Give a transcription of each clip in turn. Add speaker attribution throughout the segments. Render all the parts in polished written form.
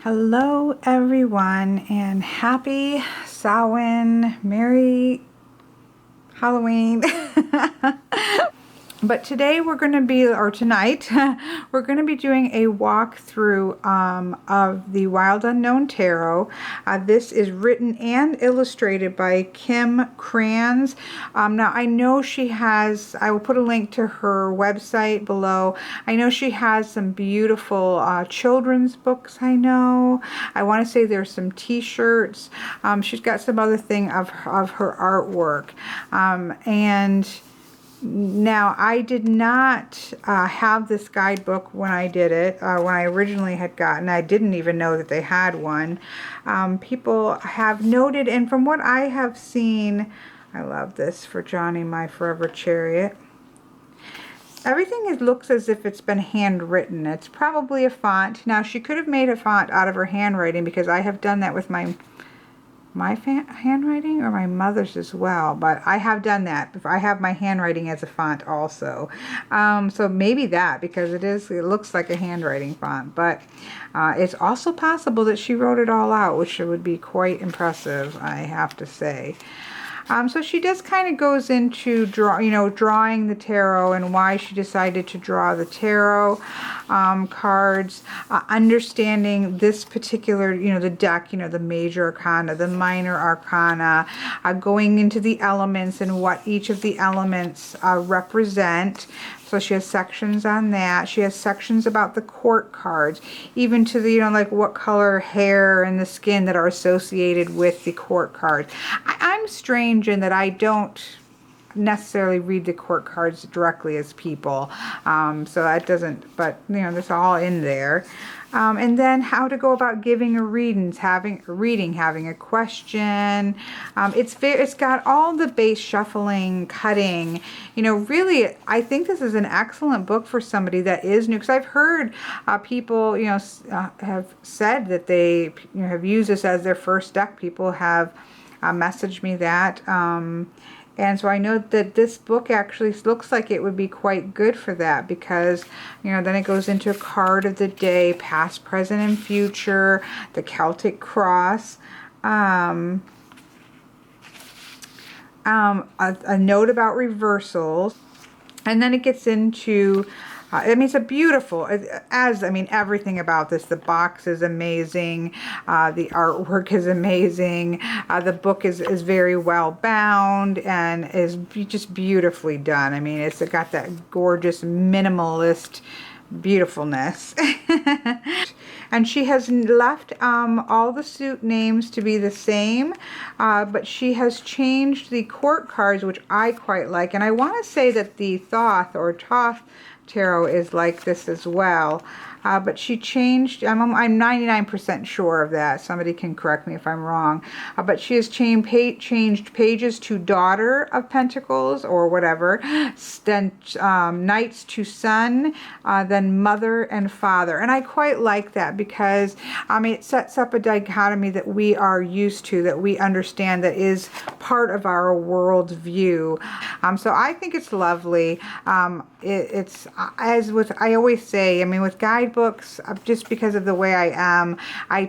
Speaker 1: Hello everyone, and happy Samhain, Merry Halloween. But today we're going to be, or tonight, we're going to be doing a walkthrough of the Wild Unknown Tarot. This is written and illustrated by Kim Kranz. Now I know she has, I will put a link to her website below. I know she has some beautiful children's books, I know. I want to say there's some t-shirts. She's got some other thing of her artwork. And now, I did not have this guidebook when I did it, when I originally had gotten. I didn't even know that they had one. People have noted, and from what I have seen, I love this for Johnny, my forever chariot. Everything looks as if it's been handwritten. It's probably a font. Now, she could have made a font out of her handwriting, because I have done that with my handwriting, or my mother's as well, but I have done that. I have my handwriting as a font also, so maybe that, because it looks like a handwriting font, but it's also possible that she wrote it all out, which would be quite impressive, I have to say. So she just kind of goes into drawing the tarot and why she decided to draw the tarot cards, understanding this particular, the deck, the major arcana, the minor arcana, going into the elements and what each of the elements represent. So she has sections on that. She has sections about the court cards, even to the, like what color hair and the skin that are associated with the court cards. I'm strange in that I don't necessarily read the court cards directly as people. So that doesn't, but that's all in there. And then how to go about giving a reading, having a question. It's got all the base shuffling, cutting. Really, I think this is an excellent book for somebody that is new, because I've heard people, have said that they have used this as their first deck. People have messaged me that. And so I know that this book actually looks like it would be quite good for that, because, then it goes into a card of the day, past, present, and future, the Celtic cross, a note about reversals, and then it gets into it's a beautiful, everything about this. The box is amazing. The artwork is amazing. The book is very well bound and is just beautifully done. It's got that gorgeous minimalist beautifulness. And she has left all the suit names to be the same, but she has changed the court cards, which I quite like. And I want to say that the Thoth or Toth tarot is like this as well, but she changed, I'm 99% sure of that. Somebody can correct me if I'm wrong, but she has changed pages to Daughter of Pentacles or whatever, then Knights to Sun, then Mother and Father. And I quite like that, because it sets up a dichotomy that we are used to, that we understand, that is part of our world view. So I think it's lovely. It's as with, I always say, with guidebooks, just because of the way I am, I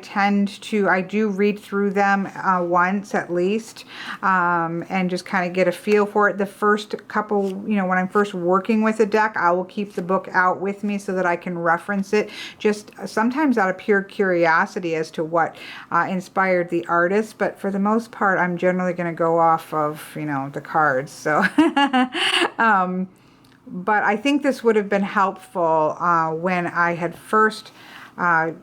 Speaker 1: do read through them once at least, and just kind of get a feel for it. The first couple, when I'm first working with a deck, I will keep the book out with me so that I can reference it, just sometimes out of pure curiosity as to what inspired the artist. But for the most part, I'm generally going to go off of, the cards. So but I think this would have been helpful when I had first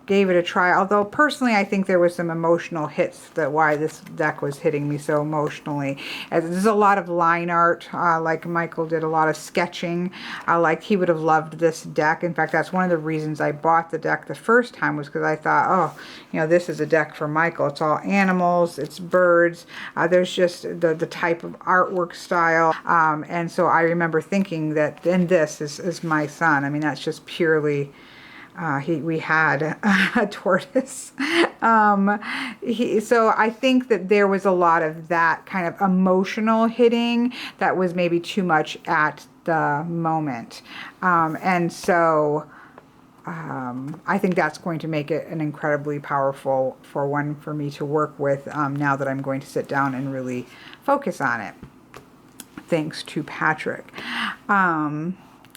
Speaker 1: gave it a try. Although personally, I think there was some emotional hits that why this deck was hitting me so emotionally. There's a lot of line art, like Michael did a lot of sketching. Like he would have loved this deck. In fact, that's one of the reasons I bought the deck the first time, was because I thought, oh, this is a deck for Michael. It's all animals, it's birds. There's just the type of artwork style. And so I remember thinking that, and this is my son. That's just purely we had a tortoise. So I think that there was a lot of that kind of emotional hitting that was maybe too much at the moment. And so I think that's going to make it an incredibly powerful one for me to work with now that I'm going to sit down and really focus on it. Thanks to Patrick.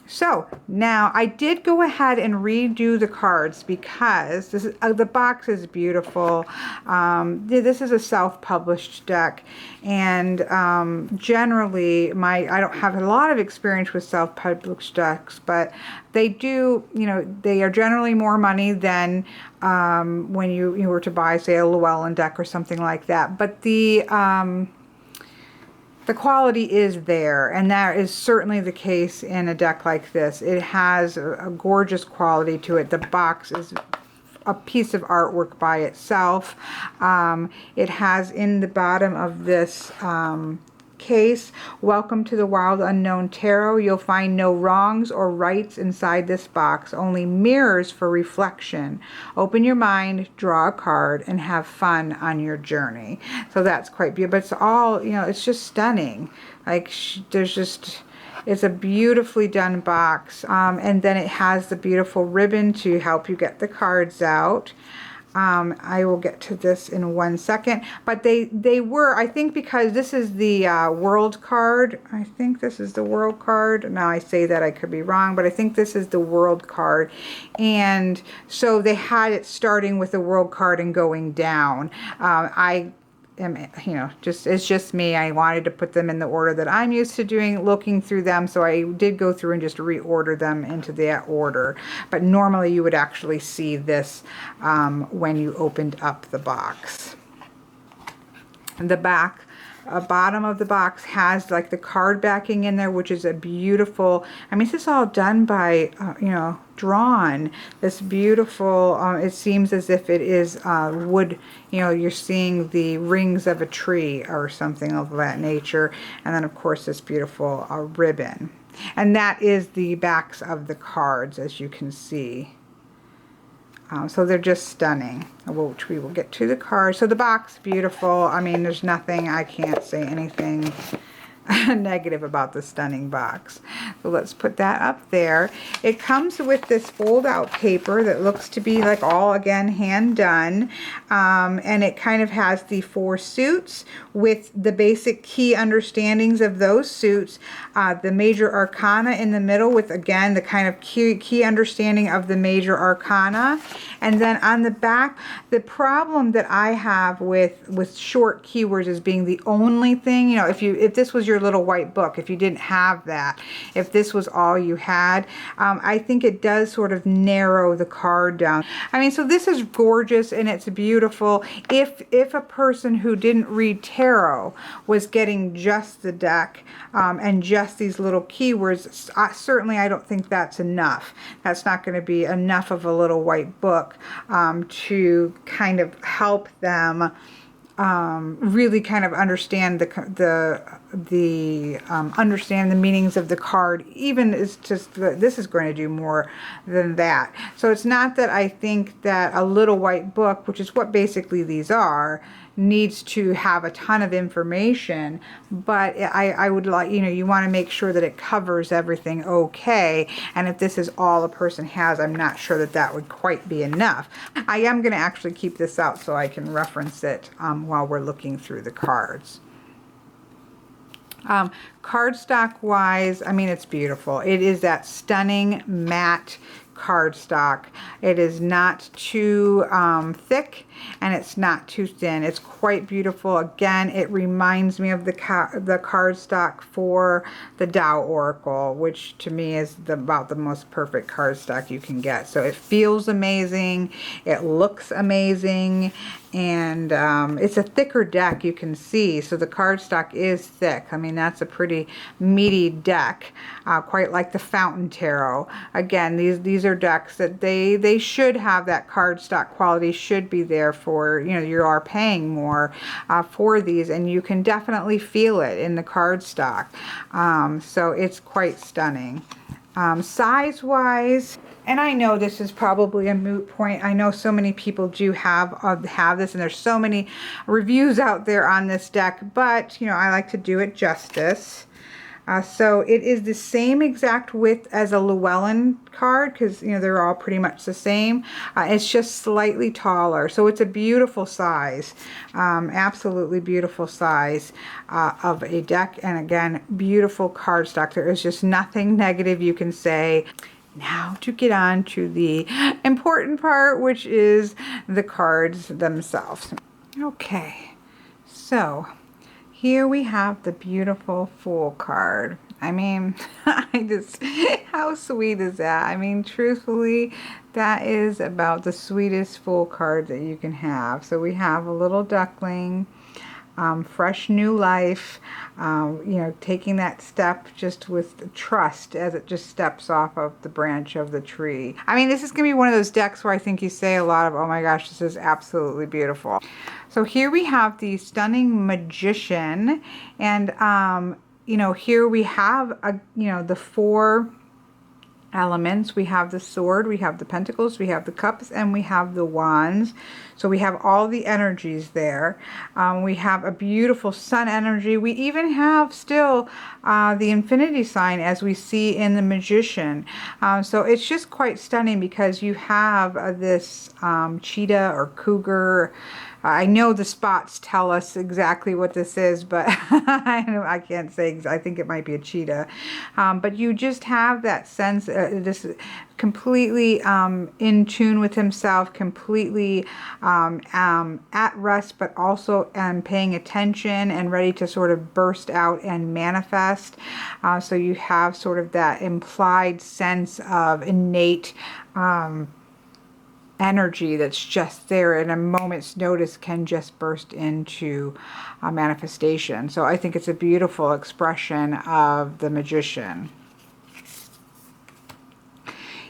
Speaker 1: So now I did go ahead and redo the cards because this is, the box is beautiful. This is a self-published deck, and generally I don't have a lot of experience with self-published decks, but they do, they are generally more money than when you were to buy, say, a Llewellyn deck or something like that. But the quality is there, and that is certainly the case in a deck like this. It has a gorgeous quality to it. The box is a piece of artwork by itself. It has in the bottom of this case, "Welcome to the Wild Unknown Tarot. You'll find no wrongs or rights inside this box, only mirrors for reflection. Open your mind, draw a card, and have fun on your journey." So that's quite beautiful. But it's all, it's just stunning. Like, it's a beautifully done box. And then it has the beautiful ribbon to help you get the cards out. I will get to this in 1 second, but they were, I think, because this is the world card. I think this is the world card. Now I say that, I could be wrong, but I think this is the world card. And so they had it starting with the world card and going down. It's just me. I wanted to put them in the order that I'm used to looking through them, so I did go through and just reorder them into that order. But normally you would actually see this when you opened up the box. The bottom of the box has like the card backing in there, which is a beautiful, this is all done by, drawn. This beautiful, it seems as if it is wood, you're seeing the rings of a tree or something of that nature. And then of course this beautiful ribbon. And that is the backs of the cards, as you can see. So they're just stunning, which we will get to the cards. So the box, beautiful. There's nothing, I can't say anything negative about the stunning box. So let's put that up there. It comes with this fold out paper that looks to be like all, again, hand done. And it kind of has the 4 suits with the basic key understandings of those suits. The major arcana in the middle with, again, the kind of key understanding of the major arcana. And then on the back, the problem that I have with short keywords is being the only thing, if this was your little white book, if you didn't have that, if this was all you had, I think it does sort of narrow the card down. So this is gorgeous and it's beautiful. If a person who didn't read tarot was getting just the deck and just these little keywords, certainly I don't think that's enough. That's not going to be enough of a little white book to kind of help them really kind of understand understand the meanings of the card. Even it's just, this is going to do more than that. So it's not that I think that a little white book, which is what basically these are, needs to have a ton of information, but I would like, you want to make sure that it covers everything okay. And if this is all a person has, I'm not sure that that would quite be enough. I am going to actually keep this out so I can reference it while we're looking through the cards. Cardstock wise, it's beautiful. It is that stunning matte cardstock. It is not too thick and it's not too thin. It's quite beautiful. Again, it reminds me of the cardstock for the Tao Oracle, which to me is about the most perfect cardstock you can get. So it feels amazing. It looks amazing. And it's a thicker deck, you can see, so the cardstock is thick. That's a pretty meaty deck, quite like the Fountain Tarot. Again, these are decks that they should have that cardstock quality, should be there for, you are paying more for these, and you can definitely feel it in the cardstock. So it's quite stunning. Size-wise, and I know this is probably a moot point. I know so many people do have this, and there's so many reviews out there on this deck, but I like to do it justice. So it is the same exact width as a Llewellyn card, because you know they're all pretty much the same. It's just slightly taller, so it's a beautiful size, absolutely beautiful size of a deck. And again, beautiful cardstock. There is just nothing negative you can say. Now to get on to the important part, which is the cards themselves. Okay, so here we have the beautiful Fool card. I mean, how sweet is that? I mean, truthfully, that is about the sweetest Fool card that you can have. So we have a little duckling, fresh new life, you know, taking that step just with trust as it just steps off of the branch of the tree. I mean, this is going to be one of those decks where I think you say a lot of, oh my gosh, this is absolutely beautiful. So here we have the Stunning Magician, and you know, here we have the 4 elements. We have the sword, we have the pentacles, we have the cups, and we have the wands. So we have all the energies there. We have a beautiful sun energy. We even have still the infinity sign, as we see in the Magician. So it's just quite stunning, because you have this cheetah or cougar. I know the spots tell us exactly what this is, but I can't say. I think it might be a cheetah. But you just have that sense, this completely in tune with himself, completely at rest, but also paying attention and ready to sort of burst out and manifest. So you have sort of that implied sense of innate energy that's just there, in a moment's notice can just burst into a manifestation. So I think it's a beautiful expression of the Magician.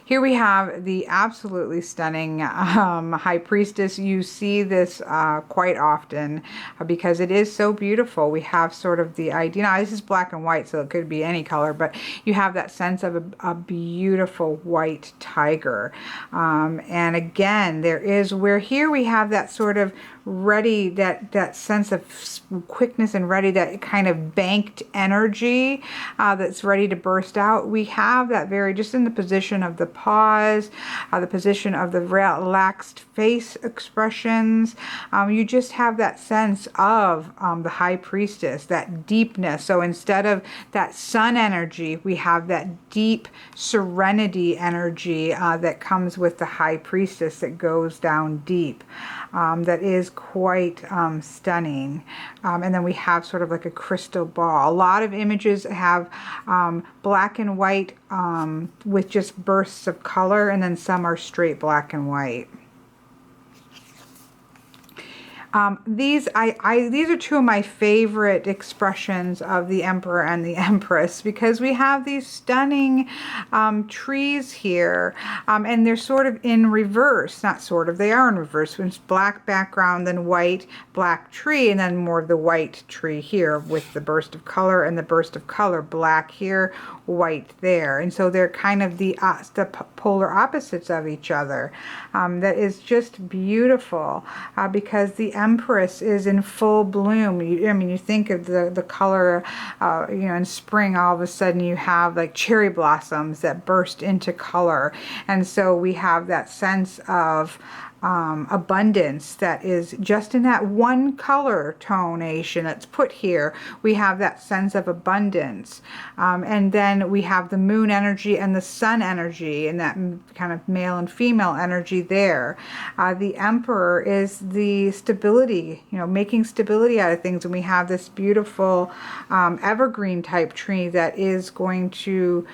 Speaker 1: Here we have the absolutely stunning High Priestess. You see this quite often because it is so beautiful. We have sort of the idea, now this is black and white, so it could be any color, but you have that sense of a beautiful white tiger. And again, there is, where here we have that sort of ready, that sense of quickness and ready, that kind of banked energy that's ready to burst out. We have that very, just in the position of the pause, the position of the relaxed face expressions. You just have that sense of the High Priestess, that deepness. So instead of that sun energy, we have that deep serenity energy that comes with the High Priestess, that goes down deep. That is quite stunning. And then we have sort of like a crystal ball. A lot of images have black and white with just bursts of color, and then some are straight black and white. These are two of my favorite expressions of the Emperor and the Empress, because we have these stunning trees here, and they're sort of in reverse. Not sort of, they are in reverse. It's black background, then white, black tree, and then more of the white tree here with the burst of color, and the burst of color, black here, white there. And so they're kind of the polar opposites of each other. That is just beautiful, because the Empress is in full bloom. I mean, you think of the color, you know, in spring, all of a sudden you have like cherry blossoms that burst into color. And so we have that sense of abundance that is just in that one color tonation that's put here. We have that sense of abundance, and then we have the moon energy and the sun energy, and that kind of male and female energy there. The Emperor is the stability, you know, making stability out of things, and we have this beautiful evergreen type tree that is going to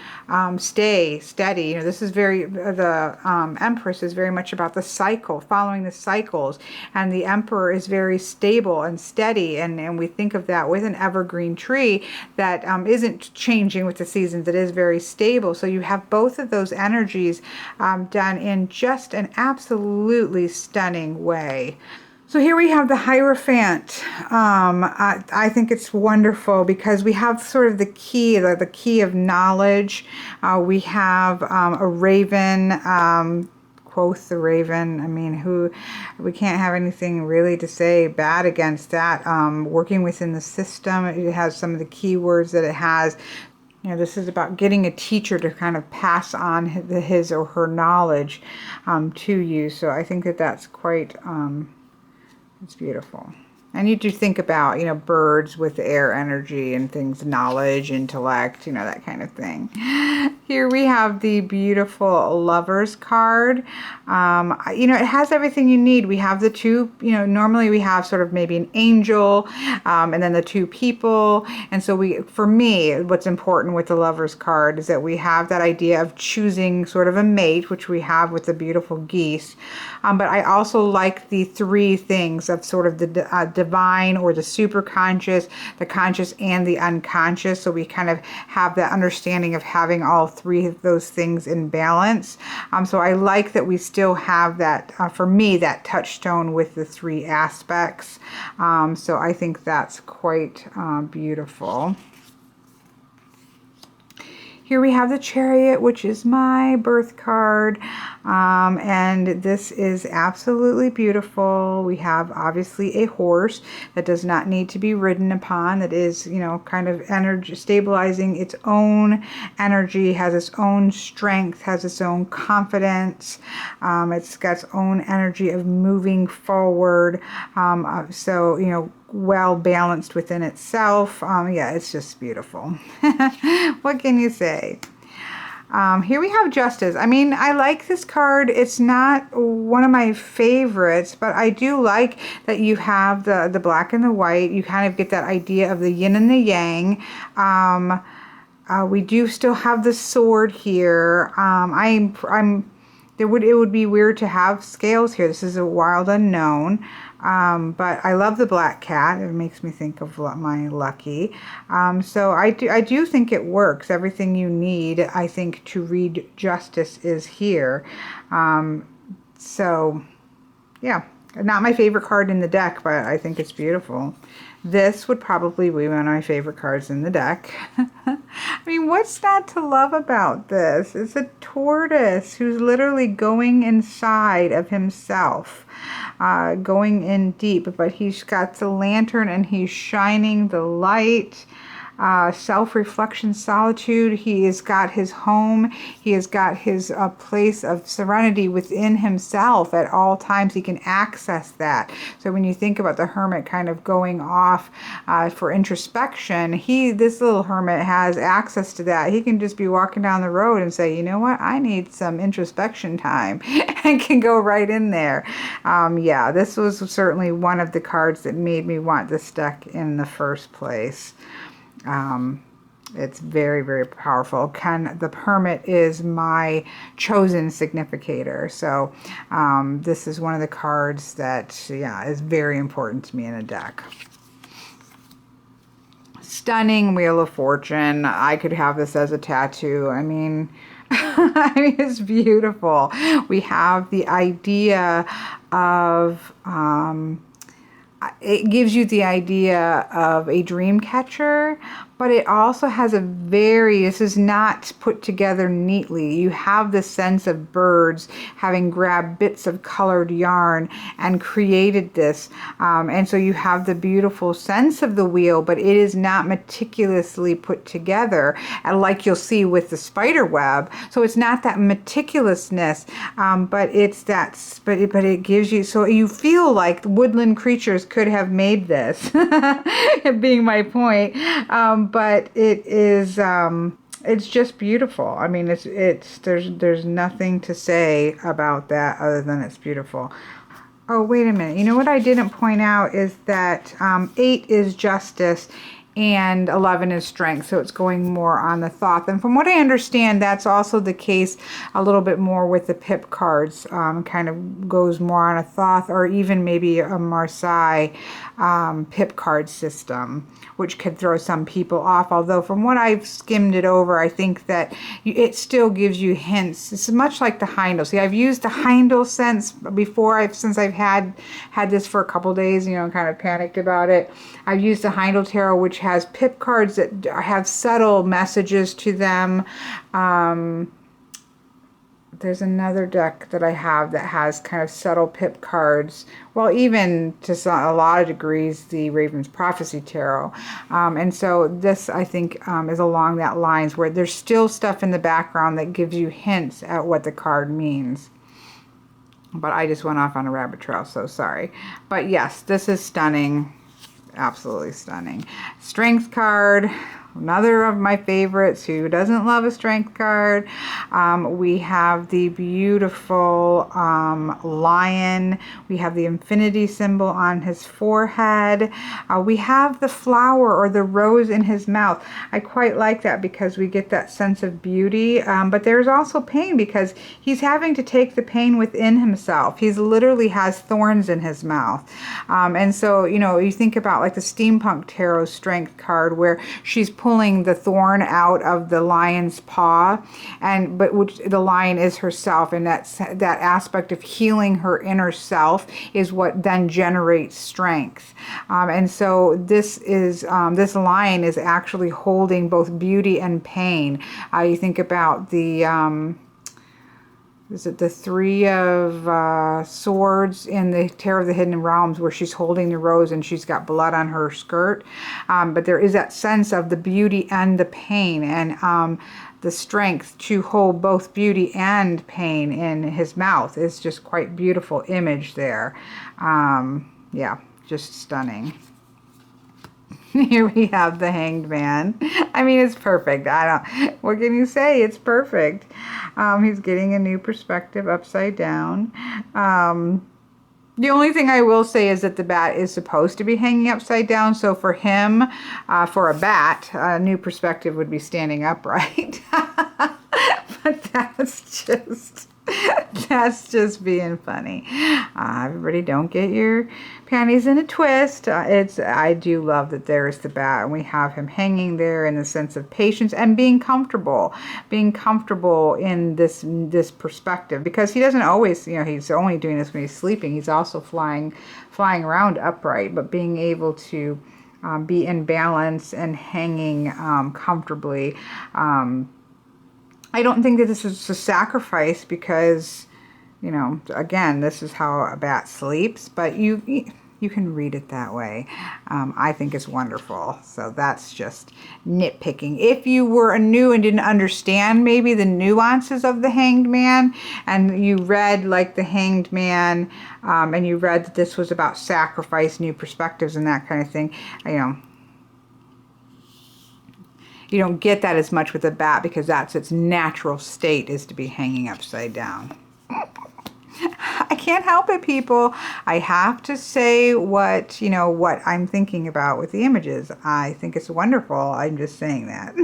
Speaker 1: stay steady. You know, this is very, the Empress is very much about the cycle, following the cycles, and the Emperor is very stable and steady, and we think of that with an evergreen tree that isn't changing with the seasons. It is very stable. So you have both of those energies done in just an absolutely stunning way. So here we have the Hierophant. I think it's wonderful because we have sort of the key of knowledge. We have a raven, quoth the raven. I mean, we can't have anything really to say bad against that. Working within the system, it has some of the keywords that it has. You know, this is about getting a teacher to kind of pass on his or her knowledge to you. So I think that that's quite, it's beautiful. And you do think about, you know, birds with air energy and things, knowledge, intellect, you know, that kind of thing. Here we have the beautiful Lovers card. You know, it has everything you need. We have the two, you know, normally we have sort of maybe an angel and then the two people. And so for me, what's important with the Lovers card is that we have that idea of choosing sort of a mate, which we have with the beautiful geese. But I also like the three things of sort of the divine or the super conscious, the conscious, and the unconscious. So we kind of have that understanding of having all three of those things in balance. So I like that we still have that, for me, that touchstone with the three aspects. So I think that's quite beautiful. Here we have the Chariot, which is my birth card, and this is absolutely beautiful. We have obviously a horse that does not need to be ridden upon, that is, you know, kind of energy stabilizing its own energy, has its own strength, has its own confidence. It's got its own energy of moving forward. So, you know, well balanced within itself. Yeah, it's just beautiful. What can you say? Here we have Justice. I mean, I like this card. It's not one of my favorites, but I do like that you have the black and the white. You kind of get that idea of the yin and the yang. We do still have the sword here. It would be weird to have scales here. This is a wild unknown. But I love the black cat. It makes me think of my Lucky. So I do think it works. Everything you need, I think, to read Justice is here. So yeah, not my favorite card in the deck, but I think it's beautiful. This would probably be one of my favorite cards in the deck. I mean, what's not to love about this? It's a tortoise who's literally going inside of himself, going in deep, but he's got the lantern and he's shining the light. Self-reflection, solitude. He has got his home. He has got his place of serenity within himself at all times. He can access that. So when you think about the hermit kind of going off for introspection, this little hermit has access to that. He can just be walking down the road and say, you know what, I need some introspection time, and can go right in there. Yeah, this was certainly one of the cards that made me want this deck in the first place. It's very, very powerful. The Hermit is my chosen significator. So this is one of the cards that, yeah, is very important to me in a deck. Stunning Wheel of Fortune. I could have this as a tattoo. I mean, it's beautiful. We have the idea of... it gives you the idea of a dream catcher, but it also has this is not put together neatly. You have the sense of birds having grabbed bits of colored yarn and created this. And so you have the beautiful sense of the wheel, but it is not meticulously put together, like you'll see with the spider web. So it's not that meticulousness, but it gives you, so you feel like woodland creatures could have made this, being my point. But it is, it's just beautiful. I mean, there's nothing to say about that other than it's beautiful. Oh, wait a minute. You know what I didn't point out is that 8 is Justice and 11 is Strength, so it's going more on the Thoth. And from what I understand, that's also the case a little bit more with the pip cards. Kind of goes more on a Thoth or even maybe a Marseille pip card system, which could throw some people off. Although from what I've skimmed it over, I think that it still gives you hints. It's much like the Heindel. See, I've used the Heindel sense before. Since I've had this for a couple days, you know, kind of panicked about it. I've used the Heindel Tarot, which has pip cards that have subtle messages to them. there's another deck that I have that has kind of subtle pip cards. Well, even to a lot of degrees, the Raven's Prophecy Tarot. And so this, I think, is along that lines where there's still stuff in the background that gives you hints at what the card means. But I just went off on a rabbit trail, so sorry. But yes, this is stunning. Absolutely stunning. Strength card. Another of my favorites. Who doesn't love a strength card? We have the beautiful lion. We have the infinity symbol on his forehead. We have the flower or the rose in his mouth. I quite like that because we get that sense of beauty. But there's also pain because he's having to take the pain within himself. He's literally has thorns in his mouth. And so, you know, you think about like the Steampunk Tarot strength card where she's pulling the thorn out of the lion's paw, but which the lion is herself, and that aspect of healing her inner self is what then generates strength. And so this lion is actually holding both beauty and pain. You think about the is it the Three of Swords in the Tarot of the Hidden Realms where she's holding the rose and she's got blood on her skirt. But there is that sense of the beauty and the pain, and the strength to hold both beauty and pain in his mouth is just quite beautiful image there. Yeah, just stunning. Here we have the Hanged Man. I mean, it's perfect. What can you say? It's perfect. He's getting a new perspective upside down. The only thing I will say is that the bat is supposed to be hanging upside down. So for him, for a bat, a new perspective would be standing upright. But that's just being funny. Everybody don't get your panties in a twist. I do love that there is the bat and we have him hanging there in the sense of patience and being comfortable in this perspective, because he doesn't always, you know, he's only doing this when he's sleeping. He's also flying around upright, but being able to be in balance and hanging comfortably. I don't think that this is a sacrifice because, you know, again, this is how a bat sleeps, but you can read it that way. I think it's wonderful. So that's just nitpicking. If you were new and didn't understand maybe the nuances of the Hanged Man, and you read like the Hanged Man, and you read that this was about sacrifice, new perspectives, and that kind of thing, you know, you don't get that as much with a bat because that's its natural state, is to be hanging upside down. I can't help it, people. I have to say what I'm thinking about with the images. I think it's wonderful. I'm just saying that.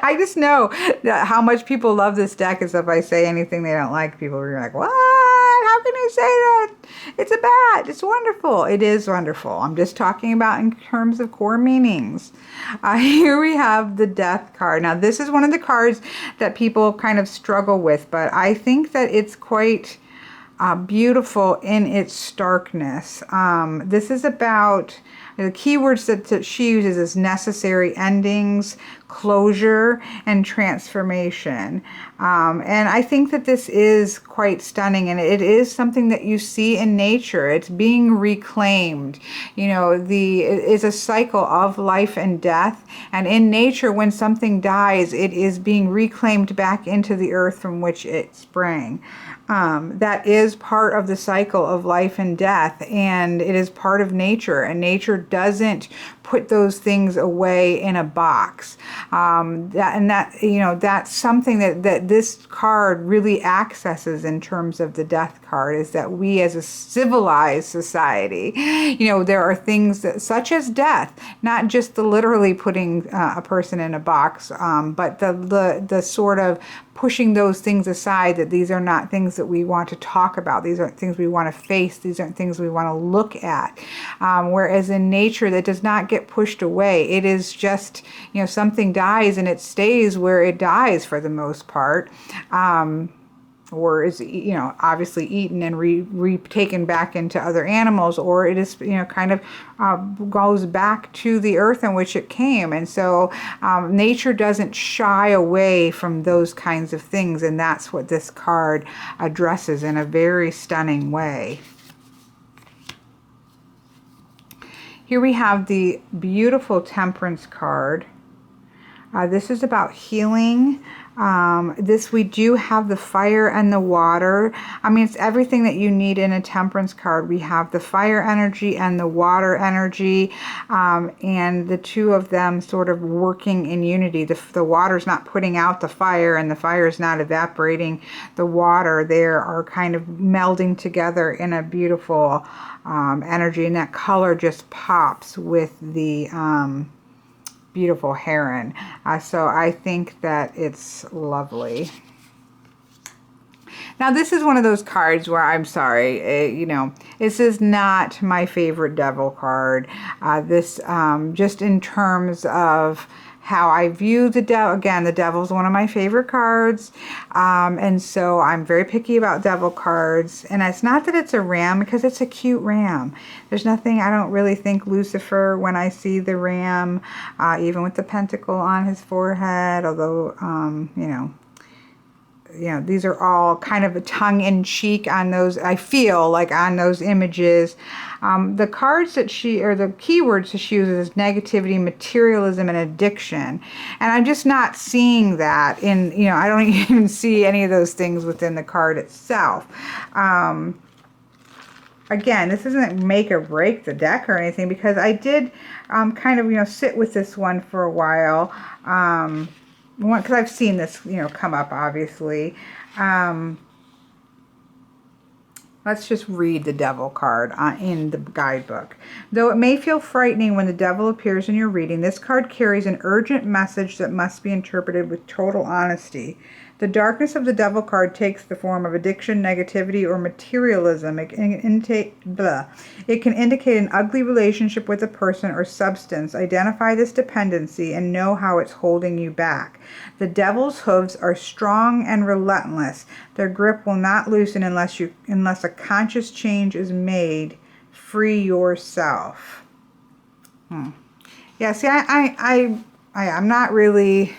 Speaker 1: I just know that how much people love this deck, is if I say anything they don't like, people are like, what? How can you say that? It's a bat. It's wonderful. It is wonderful. I'm just talking about in terms of core meanings. Here we have the Death card. Now, this is one of the cards that people kind of struggle with, but I think that it's quite beautiful in its starkness. This is about the keywords that she uses is necessary endings, closure, and transformation. And I think that this is quite stunning, and it is something that you see in nature. It's being reclaimed. You know, it is a cycle of life and death. And in nature, when something dies, it is being reclaimed back into the earth from which it sprang. That is part of the cycle of life and death, and it is part of nature, and nature doesn't put those things away in a box. That's something that this card really accesses in terms of the Death card, is that we as a civilized society, you know, there are things that, such as death, not just the literally putting a person in a box, but the sort of pushing those things aside, that these are not things that we want to talk about. These aren't things we want to face. These aren't things we want to look at. Whereas in nature, that does not get pushed away. It is just, you know, something dies and it stays where it dies for the most part. or is, you know, obviously eaten and taken back into other animals, or it is, you know, kind of goes back to the earth in which it came. And so nature doesn't shy away from those kinds of things, and that's what this card addresses in a very stunning way. Here we have the beautiful Temperance card. This is about healing. We do have the fire and the water. I mean, it's everything that you need in a Temperance card. We have the fire energy and the water energy, and the two of them sort of working in unity. The water's not putting out the fire, and the fire is not evaporating the water. They are kind of melding together in a beautiful energy, and that color just pops with the beautiful heron. So I think that it's lovely. Now this is one of those cards where I'm sorry, you know, this is not my favorite devil card. This just in terms of how I view the devil. Again, the devil's one of my favorite cards, and so I'm very picky about devil cards. And it's not that it's a ram, because it's a cute ram. There's nothing, I don't really think Lucifer when I see the ram, even with the pentacle on his forehead, although, you know, these are all kind of a tongue-in-cheek on those, I feel like, on those images. The cards that or the keywords that she uses is negativity, materialism, and addiction. And I'm just not seeing that in, you know, I don't even see any of those things within the card itself. Again, this isn't make or break the deck or anything, because I did kind of, you know, sit with this one for a while. Because I've seen this, you know, come up, obviously. Let's just read the devil card in the guidebook. Though it may feel frightening when the devil appears in your reading, this card carries an urgent message that must be interpreted with total honesty. The darkness of the devil card takes the form of addiction, negativity, or materialism. It can indicate an ugly relationship with a person or substance. Identify this dependency and know how it's holding you back. The devil's hooves are strong and relentless. Their grip will not loosen unless a conscious change is made. Free yourself. Yeah, see, I'm not really...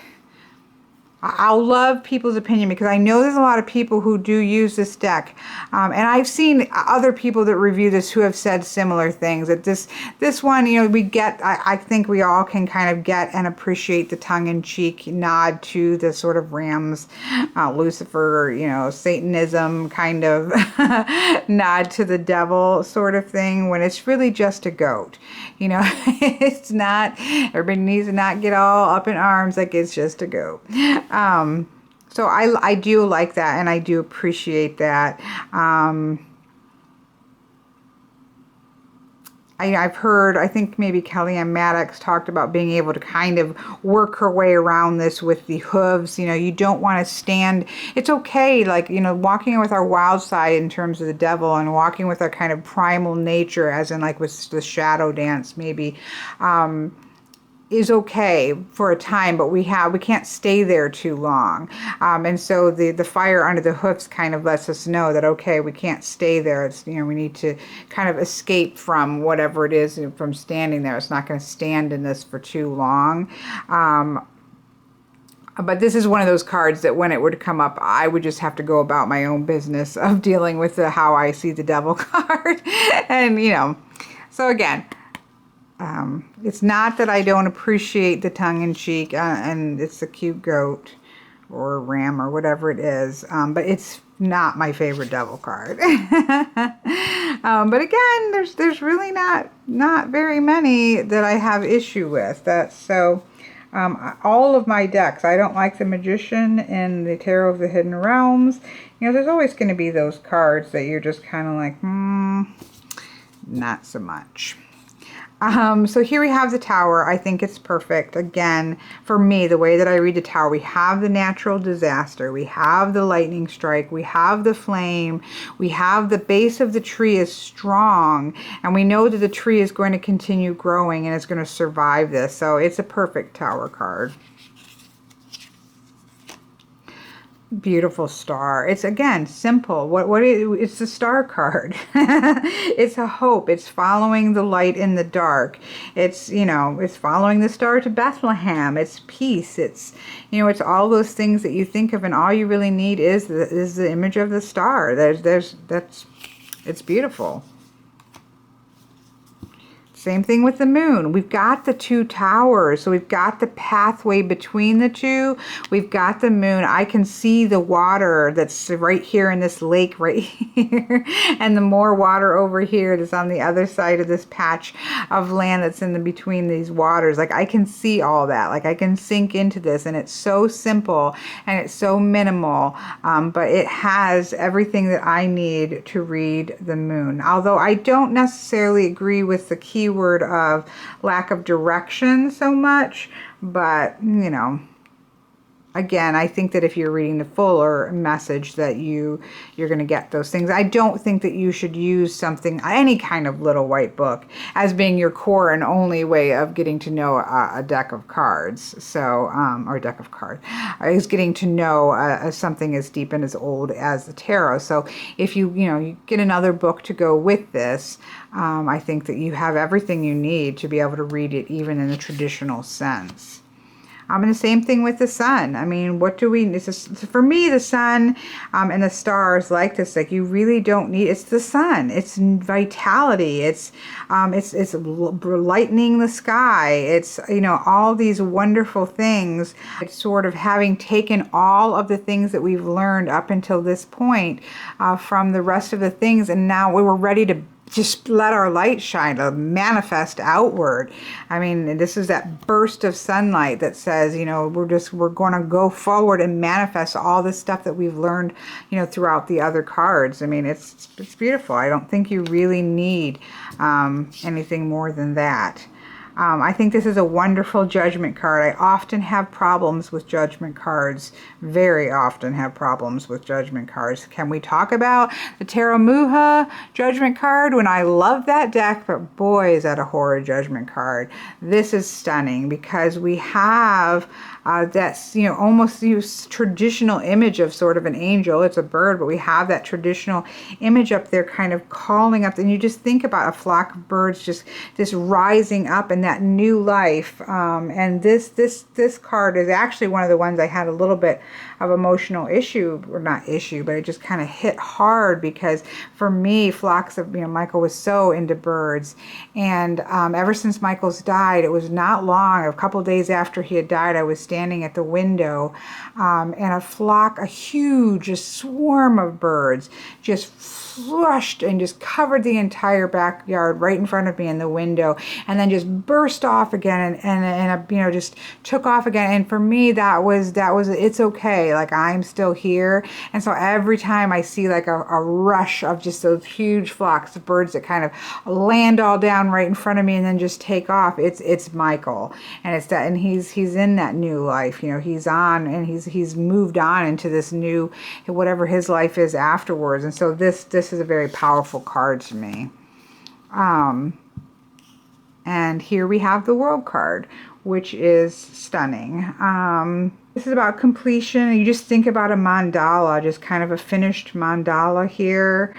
Speaker 1: I'll love people's opinion, because I know there's a lot of people who do use this deck, and I've seen other people that review this who have said similar things, that this one, you know, we get, I think we all can kind of get and appreciate the tongue-in-cheek nod to the sort of Rams, Lucifer, you know, Satanism kind of nod to the devil sort of thing, when it's really just a goat. You know, it's not, everybody needs to not get all up in arms like it's just a goat. So I do like that, and I do appreciate that. I've heard, I think maybe Ann Maddox talked about being able to kind of work her way around this with the hooves. You know, you don't want to stand, it's okay, like, you know, walking with our wild side in terms of the devil, and walking with our kind of primal nature, as in like with the shadow dance maybe, is okay for a time, but we can't stay there too long. And so the fire under the hoofs kind of lets us know that, okay, we can't stay there. It's, you know, we need to kind of escape from whatever it is, from standing there. It's not going to stand in this for too long. But this is one of those cards that when it were to come up, I would just have to go about my own business of dealing with how I see the devil card. And, you know, so again, it's not that I don't appreciate the tongue-in-cheek, and it's a cute goat or ram or whatever it is, but it's not my favorite devil card. But again, there's really not very many that I have issue with. All of my decks, I don't like the Magician and the Tarot of the Hidden Realms. You know, there's always going to be those cards that you're just kind of like, not so much. So here we have the Tower. I think it's perfect. Again, for me, the way that I read the Tower, we have the natural disaster, we have the lightning strike, we have the flame, we have the base of the tree is strong, and we know that the tree is going to continue growing and it's going to survive this. So it's a perfect Tower card. Beautiful star. It's again simple. It's the star card. It's a hope. It's following the light in the dark. It's, you know, it's following the star to Bethlehem. It's peace. It's, you know, it's all those things that you think of, and all you really need is the image of the star. It's beautiful. Same thing with the moon. We've got the two towers, so we've got the pathway between the two. We've got the moon. I can see the water that's right here in this lake right here, and the more water over here that's on the other side of this patch of land that's in between these waters. Like, I can see all that. Like, I can sink into this, and it's so simple and it's so minimal, but it has everything that I need to read the moon. Although I don't necessarily agree with the keyword of lack of direction so much, but you know, again, I think that if you're reading the fuller message that you're going to get those things. I don't think that you should use something, any kind of little white book, as being your core and only way of getting to know a deck of cards. So, or a deck of cards, is getting to know something as deep and as old as the tarot. So if you get another book to go with this, I think that you have everything you need to be able to read it even in the traditional sense. And the same thing with the sun. I mean, what do we, for me, the sun and the stars like this, like, you really don't need, it's the sun. It's vitality. It's lightening the sky. It's, you know, all these wonderful things. It's sort of having taken all of the things that we've learned up until this point from the rest of the things, and now we were ready to just let our light shine, to manifest outward. I mean, this is that burst of sunlight that says, you know, we're going to go forward and manifest all this stuff that we've learned, you know, throughout the other cards. I mean, it's beautiful. I don't think you really need anything more than that. I think this is a wonderful judgment card. I often have problems with judgment cards. Very often have problems with judgment cards. Can we talk about the Tarot Muha judgment card? When I love that deck, but boy, is that a horror judgment card. This is stunning because we have that's, you know, almost use traditional image of sort of an angel. It's a bird, but we have that traditional image up there kind of calling up. And you just think about a flock of birds just rising up in that new life. And this card is actually one of the ones I had a little bit of emotional issue, or not issue, but it just kind of hit hard because for me, flocks of, you know, Michael was so into birds. And ever since Michael's died, it was not long, a couple days after he had died, I was standing at the window and a huge swarm of birds just flushed and just covered the entire backyard right in front of me in the window, and then just burst off again and you know, just took off again. And for me, that was it's okay, like, I'm still here. And so every time I see like a rush of just those huge flocks of birds that kind of land all down right in front of me and then just take off, it's Michael, and it's that, and he's in that new life, you know, he's on, and he's moved on into this new, whatever his life is afterwards. And so this is a very powerful card to me. And here we have the World card, which is stunning. This is about completion. You just think about a mandala, just kind of a finished mandala here.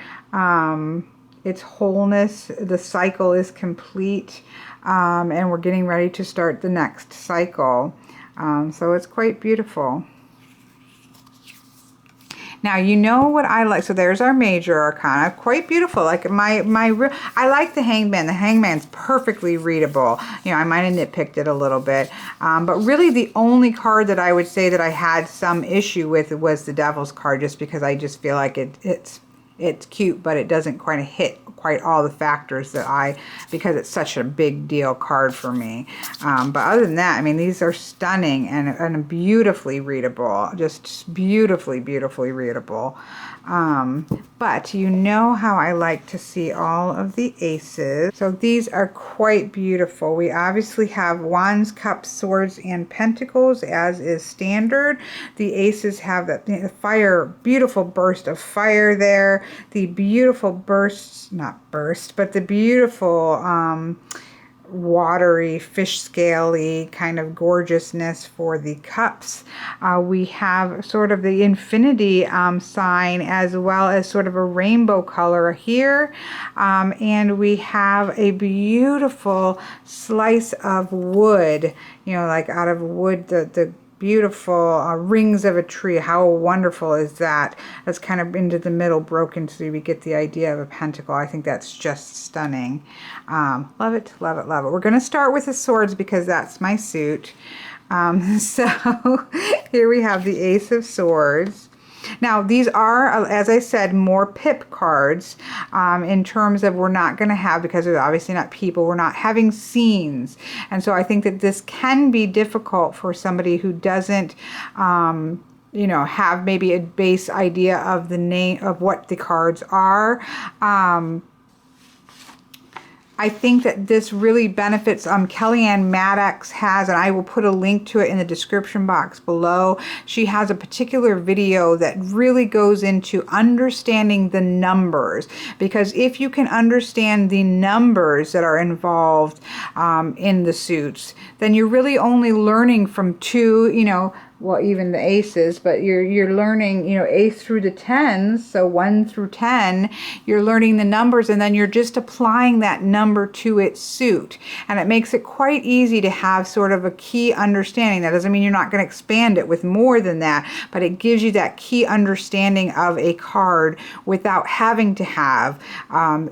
Speaker 1: It's wholeness. The cycle is complete, and we're getting ready to start the next cycle. So it's quite beautiful. Now, you know what I like. So there's our major arcana. Quite beautiful. Like I like the Hangman. The Hangman's perfectly readable. You know, I might have nitpicked it a little bit. But really the only card that I would say that I had some issue with was the Devil's card, just because I just feel like it's cute, but it doesn't quite hit quite all the factors that because it's such a big deal card for me. But other than that, I mean, these are stunning and beautifully readable, just beautifully, beautifully readable. But you know how I like to see all of the aces. So these are quite beautiful. We obviously have Wands, Cups, Swords, and Pentacles, as is standard. The aces have the fire, beautiful burst of fire there. The beautiful bursts, not burst, but the beautiful watery, fish scaly kind of gorgeousness for the cups. We have sort of the infinity sign, as well as sort of a rainbow color here. And we have a beautiful slice of wood, you know, like out of wood, the beautiful rings of a tree. How wonderful is that? That's kind of into the middle, broken, so we get the idea of a pentacle. I think that's just stunning. Love it, love it, love it. We're going to start with the swords because that's my suit. So here we have the Ace of Swords. Now, these are, as I said, more pip cards in terms of we're not going to have, because they're obviously not people, we're not having scenes. And so I think that this can be difficult for somebody who doesn't, you know, have maybe a base idea of the name of what the cards are. I think that this really benefits. Ann Maddox has, and I will put a link to it in the description box below. She has a particular video that really goes into understanding the numbers, because if you can understand the numbers that are involved in the suits, then you're really only learning from two, you know, well, even the aces, but you're learning, you know, ace through the tens, so 1 through 10, you're learning the numbers, and then you're just applying that number to its suit. And it makes it quite easy to have sort of a key understanding. That doesn't mean you're not going to expand it with more than that, but it gives you that key understanding of a card without having to have,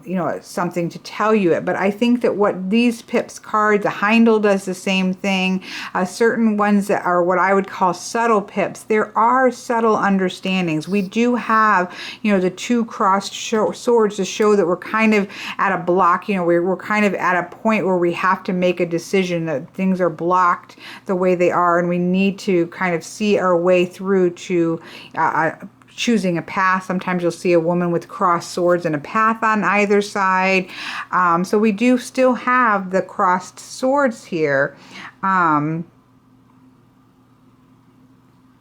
Speaker 1: you know, something to tell you it. But I think that what these pips cards, the Heindel does the same thing. Certain ones that are what I would call subtle pips, there are subtle understandings. We do have, you know, the two crossed swords to show that we're kind of at a block, you know, we're kind of at a point where we have to make a decision, that things are blocked the way they are, and we need to kind of see our way through to choosing a path. Sometimes you'll see a woman with crossed swords and a path on either side. So we do still have the crossed swords here.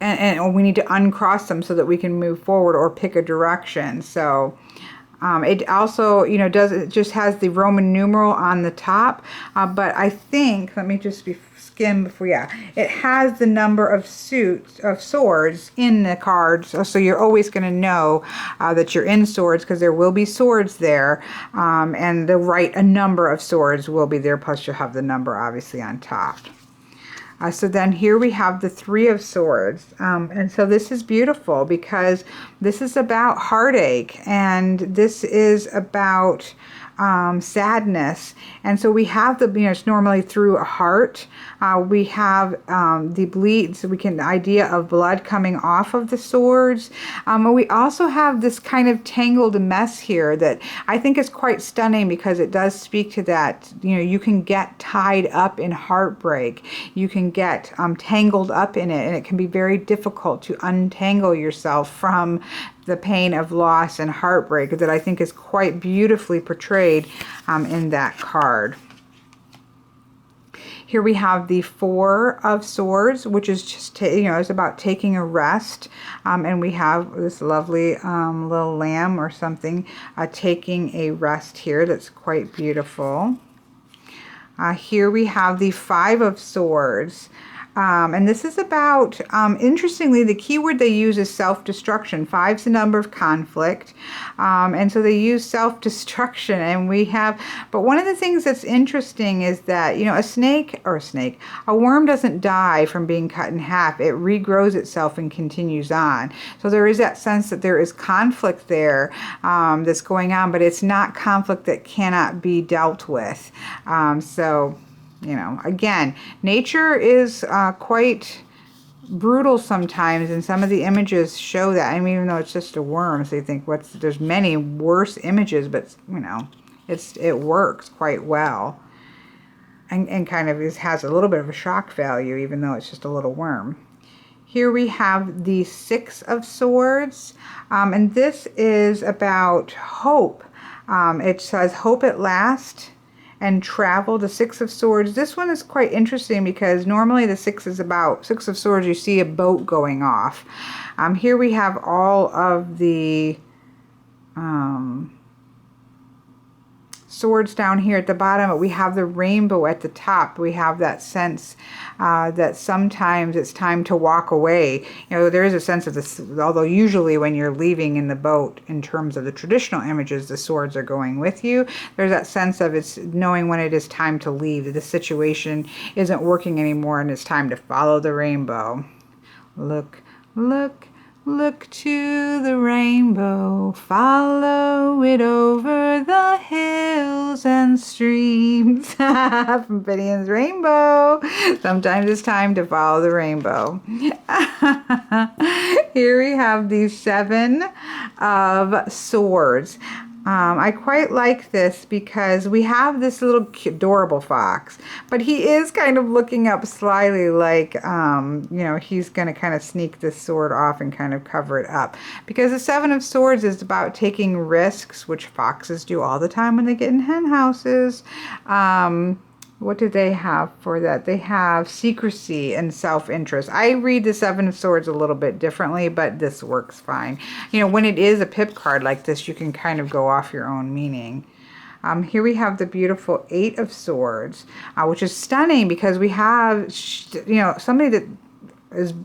Speaker 1: And we need to uncross them so that we can move forward or pick a direction. So it also, you know, it just has the Roman numeral on the top. But I think, let me just skim before, yeah, it has the number of swords in the cards. So you're always going to know that you're in swords, because there will be swords there. And a number of swords will be there. Plus you'll have the number obviously on top. So then here we have the Three of Swords. And so this is beautiful because this is about heartache, and this is about sadness. And so we have the, you know, it's normally through a heart. We have the bleed, so we can, the idea of blood coming off of the swords. And we also have this kind of tangled mess here that I think is quite stunning, because it does speak to that, you know, you can get tied up in heartbreak. You can get tangled up in it, and it can be very difficult to untangle yourself from the pain of loss and heartbreak, that I think is quite beautifully portrayed in that card. Here we have the Four of Swords, which is just, you know, it's about taking a rest. And we have this lovely little lamb or something taking a rest here. That's quite beautiful. Here we have the Five of Swords. And this is about, interestingly, the keyword they use is self-destruction. 5's the number of conflict. And so they use self-destruction. And we have, but one of the things that's interesting is that, you know, a worm doesn't die from being cut in half. It regrows itself and continues on. So there is that sense that there is conflict there that's going on, but it's not conflict that cannot be dealt with. So, you know, again, nature is quite brutal sometimes, and some of the images show that. I mean, even though it's just a worm, so you think, there's many worse images, but, you know, it works quite well, and kind of has a little bit of a shock value, even though it's just a little worm. Here we have the Six of Swords, and this is about hope. It says hope at last and travel. The Six of Swords, this one is quite interesting, because normally the Six of Swords, you see a boat going off. Here we have all of the swords down here at the bottom, but we have the rainbow at the top. We have that sense that sometimes it's time to walk away. You know, there is a sense of this, although usually when you're leaving in the boat, in terms of the traditional images, the swords are going with you. There's that sense of it's knowing when it is time to leave, that the situation isn't working anymore and it's time to follow the rainbow. Look, look, look to the rainbow, follow it over the hills and streams. From Finian's Rainbow. Sometimes it's time to follow the rainbow. Here we have these 7 of swords. I quite like this because we have this little adorable fox, but he is kind of looking up slyly like, you know, he's going to kind of sneak this sword off and kind of cover it up. Because the 7 of Swords is about taking risks, which foxes do all the time when they get in hen houses. What do they have for that? They have secrecy and self-interest. I read the 7 of Swords a little bit differently, but this works fine. You know, when it is a pip card like this, you can kind of go off your own meaning. Here we have the beautiful 8 of Swords, which is stunning because we have, you know, somebody that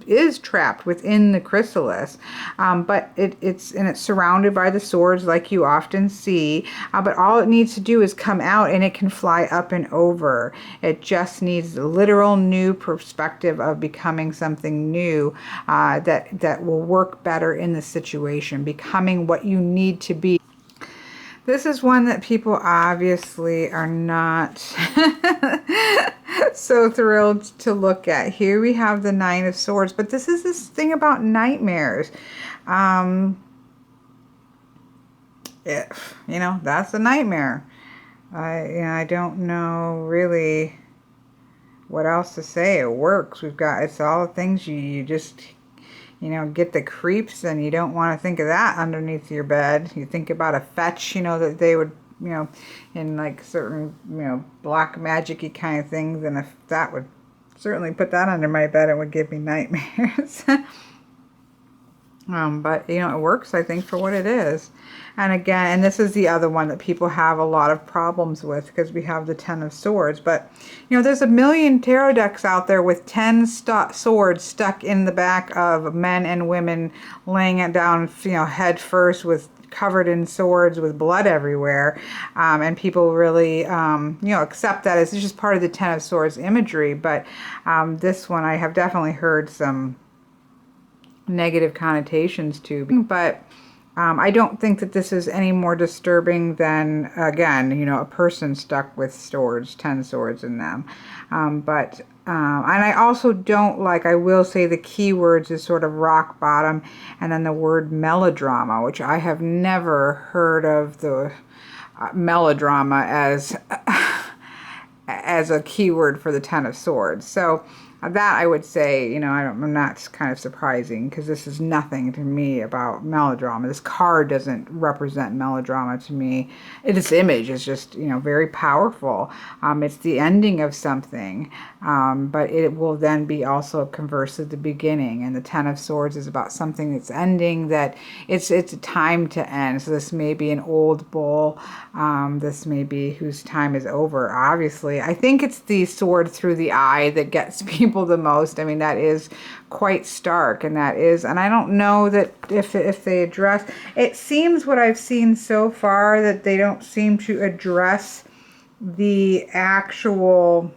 Speaker 1: is trapped within the chrysalis, but it's surrounded by the swords like you often see, but all it needs to do is come out and it can fly up and over. It just needs a literal new perspective of becoming something new that will work better in the situation, becoming what you need to be. This is one that people obviously are not so thrilled to look at. Here we have the 9 of Swords, but this is this thing about nightmares. You know, that's a nightmare. I don't know really what else to say. It works. It's all the things you just, you know, get the creeps, and you don't want to think of that underneath your bed. You think about a fetch, you know, that they would, you know, in like certain, you know, black magic-y kind of things, and if that would certainly put that under my bed, it would give me nightmares. But, you know, it works, I think, for what it is. And again, and this is the other one that people have a lot of problems with because we have the 10 of Swords. But, you know, there's a million tarot decks out there with 10 swords stuck in the back of men and women laying it down, you know, head first with covered in swords with blood everywhere. And people really, you know, accept that as just part of the 10 of Swords imagery. But this one I have definitely heard some negative connotations to, but I don't think that this is any more disturbing than, again, you know, a person stuck with swords, 10 swords in them. And I also don't like, I will say the keywords is sort of rock bottom, and then the word melodrama, which I have never heard of the melodrama as a keyword for the 10 of Swords. So that I would say, you know, I'm not kind of surprising because this is nothing to me about melodrama. This card doesn't represent melodrama to me. This image is just, you know, very powerful. It's the ending of something, but it will then be also conversely the beginning. And the 10 of Swords is about something that's ending, that it's a time to end. So this may be an old bull. This may be whose time is over. Obviously, I think it's the sword through the eye that gets people the most. I mean, that is quite stark, and I don't know that if they address, it seems what I've seen so far that they don't seem to address the actual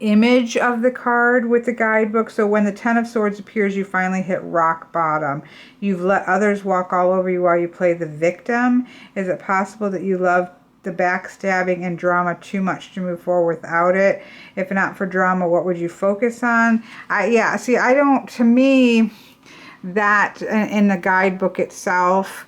Speaker 1: image of the card with the guidebook. So when the 10 of Swords appears, you finally hit rock bottom. You've let others walk all over you while you play the victim. Is it possible that you love the backstabbing and drama too much to move forward without it? If not for drama, what would you focus on? Yeah, see, I don't, to me, that in the guidebook itself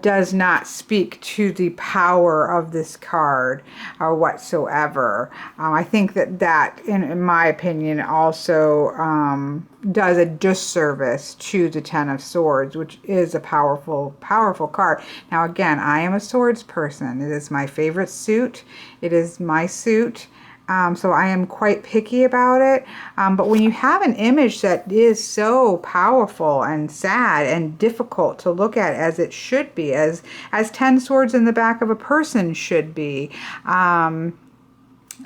Speaker 1: does not speak to the power of this card whatsoever. I think that in my opinion, also does a disservice to the 10 of Swords, which is a powerful, powerful card. Now, again, I am a swords person. It is my favorite suit. It is my suit. So I am quite picky about it. But when you have an image that is so powerful and sad and difficult to look at, as it should be, as 10 swords in the back of a person should be,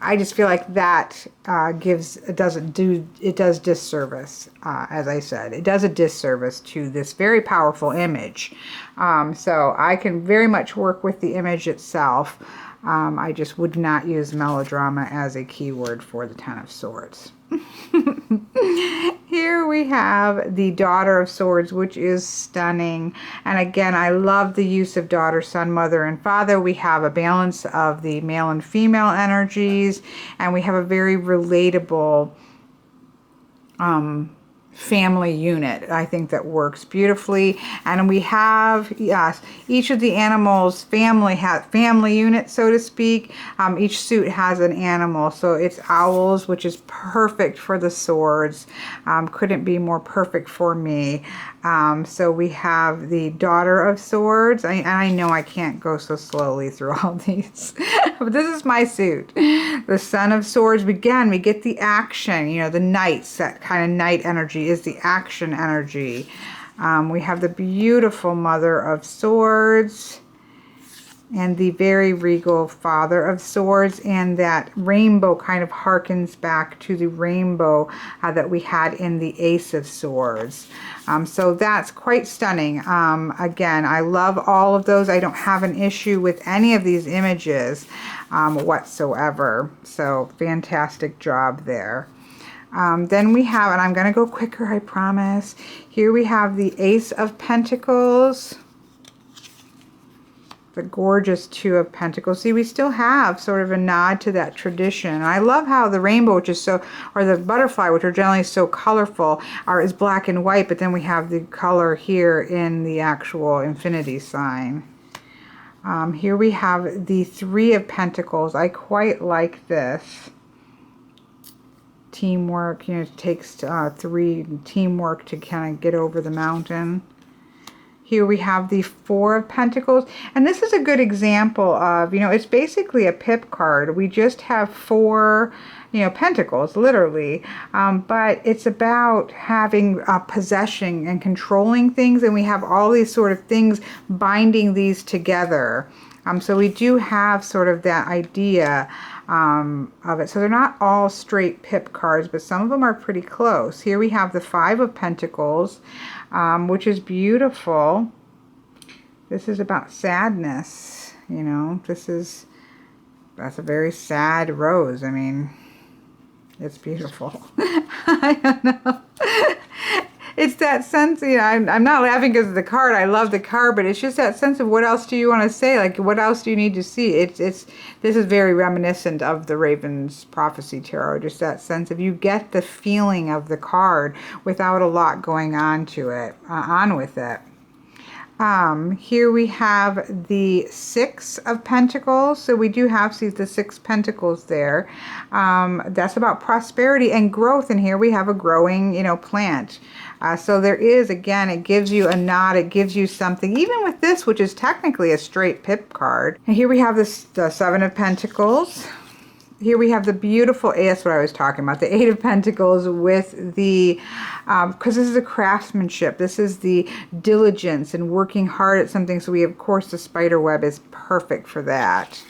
Speaker 1: I just feel like that it does disservice, as I said. It does a disservice to this very powerful image. So I can very much work with the image itself. I just would not use melodrama as a keyword for the Ten of Swords. Here we have the Daughter of Swords, which is stunning. And again, I love the use of daughter, son, mother, and father. We have a balance of the male and female energies, and we have a very relatable family unit, I think, that works beautifully. And we have, yes, each of the animals family unit, so to speak. Each suit has an animal, so it's owls, which is perfect for the swords. Couldn't be more perfect for me. So we have the Daughter of Swords. I know I can't go so slowly through all these, but this is my suit. The Son of Swords. Again, we get the action, you know, the knights, that kind of knight energy is the action energy. We have the beautiful Mother of Swords and the very regal Father of Swords, and that rainbow kind of harkens back to the rainbow that we had in the Ace of Swords. So that's quite stunning. Again, I love all of those. I don't have an issue with any of these images whatsoever. So fantastic job there. Then we have, and I'm going to go quicker, I promise. Here we have the Ace of Pentacles. The gorgeous Two of Pentacles. See, we still have sort of a nod to that tradition. And I love how the rainbow, which is so, or the butterfly, which are generally so colorful, is black and white, but then we have the color here in the actual infinity sign. Here we have the Three of Pentacles. I quite like this. Teamwork, you know, it takes teamwork to kind of get over the mountain. Here we have the Four of Pentacles, and this is a good example of, you know, it's basically a pip card. We just have four, you know, pentacles, literally, but it's about having possession and controlling things, and we have all these sort of things binding these together. So we do have sort of that idea of it. So they're not all straight pip cards, but some of them are pretty close. Here we have the Five of Pentacles, which is beautiful. This is about sadness, you know. That's a very sad rose. I mean, it's beautiful. I don't know. It's that sense, you know, I'm not laughing because of the card. I love the card, but it's just that sense of what else do you want to say? Like, what else do you need to see? This is very reminiscent of the Raven's Prophecy Tarot. Just that sense of you get the feeling of the card without a lot going on to it, on with it. Here we have the Six of Pentacles. So we do have the Six Pentacles there. That's about prosperity and growth. And here we have a growing, you know, plant. So there is, again, it gives you a nod. It gives you something. Even with this, which is technically a straight pip card. And here we have the Seven of Pentacles. Here we have the beautiful, that's what I was talking about, the Eight of Pentacles with the, because this is a craftsmanship. This is the diligence and working hard at something. So we, of course, the spider web is perfect for that.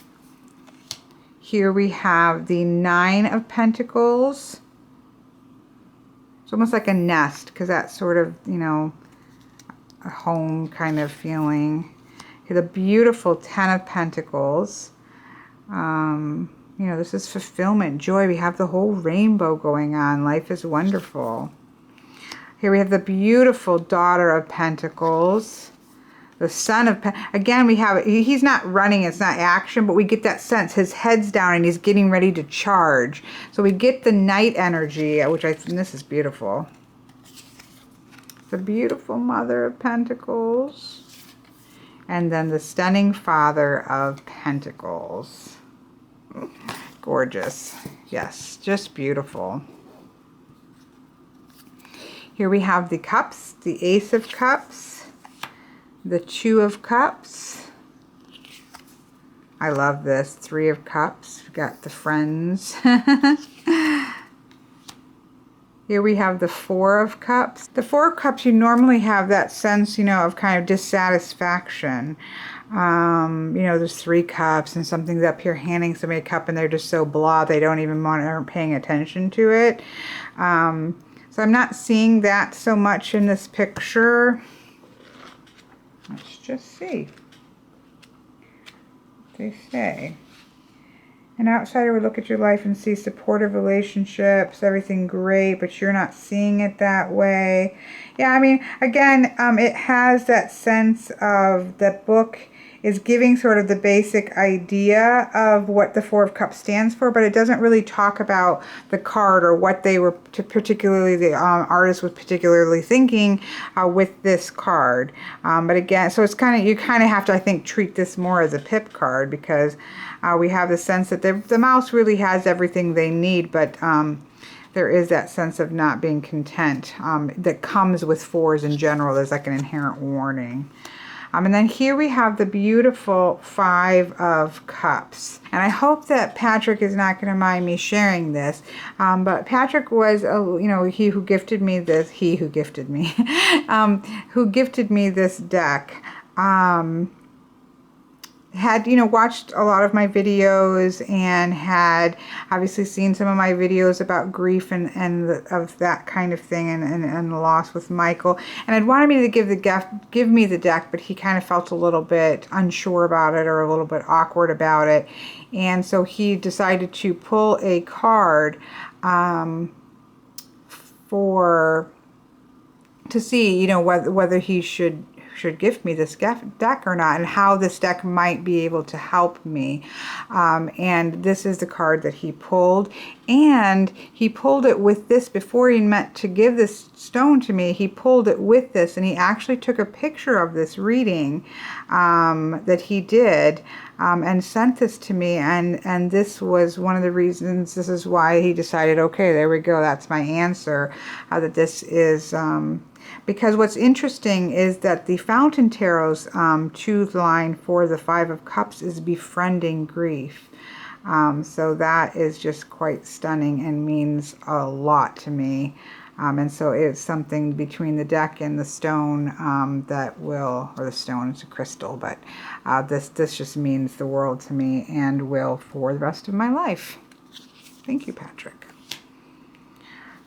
Speaker 1: Here we have the Nine of Pentacles. It's almost like a nest, because that's sort of, you know, a home kind of feeling. Here, the beautiful Ten of Pentacles. You know, this is fulfillment, joy. We have the whole rainbow going on. Life is wonderful. Here we have the beautiful Daughter of Pentacles. The Son of Pentacles. Again, we have, he's not running, it's not action, but we get that sense. His head's down and he's getting ready to charge. So we get the Knight energy, which this is beautiful. The beautiful Mother of Pentacles. And then the stunning Father of Pentacles. Gorgeous. Yes, just beautiful. Here we have the Cups, the Ace of Cups, the Two of Cups, I love this. 3 of Cups. We've got the Friends. Here we have the 4 of Cups. The 4 of Cups, you normally have that sense, you know, of kind of dissatisfaction. You know, there's 3 cups and something's up here handing somebody a cup and they're just so blah, they don't even aren't paying attention to it. So I'm not seeing that so much in this picture. Let's just see what they say. An outsider would look at your life and see supportive relationships, everything great, but you're not seeing it that way. Yeah, I mean, again, it has that sense of the book is giving sort of the basic idea of what the 4 of Cups stands for, but it doesn't really talk about the card or what they were particularly, the artist was particularly thinking with this card. But again, so it's kind of, you kind of have to, I think, treat this more as a pip card, because we have the sense that the mouse really has everything they need, but there is that sense of not being content that comes with 4s in general. There's like an inherent warning. And then here we have the beautiful 5 of Cups. And I hope that Patrick is not going to mind me sharing this. But Patrick was, you know, who gifted me this deck. Had, you know, watched a lot of my videos and had obviously seen some of my videos about grief and of that kind of thing and the loss with Michael, and had wanted me to give me the deck, but he kind of felt a little bit unsure about it or a little bit awkward about it, and so he decided to pull a card to see, you know, whether he should gift me this deck or not, and how this deck might be able to help me. And this is the card that he pulled, and he pulled it with this before he meant to give this stone to me. He pulled it with this, and he actually took a picture of this reading that he did and sent this to me, and this was one of the reasons. This is why he decided, okay, there we go, that's my answer, that this is because what's interesting is that the Fountain Tarot's choose line for the 5 of Cups is befriending grief. So that is just quite stunning and means a lot to me. And so it's something between the deck and the stone that will, or the stone, it's a crystal, but this just means the world to me and will for the rest of my life. Thank you, Patrick.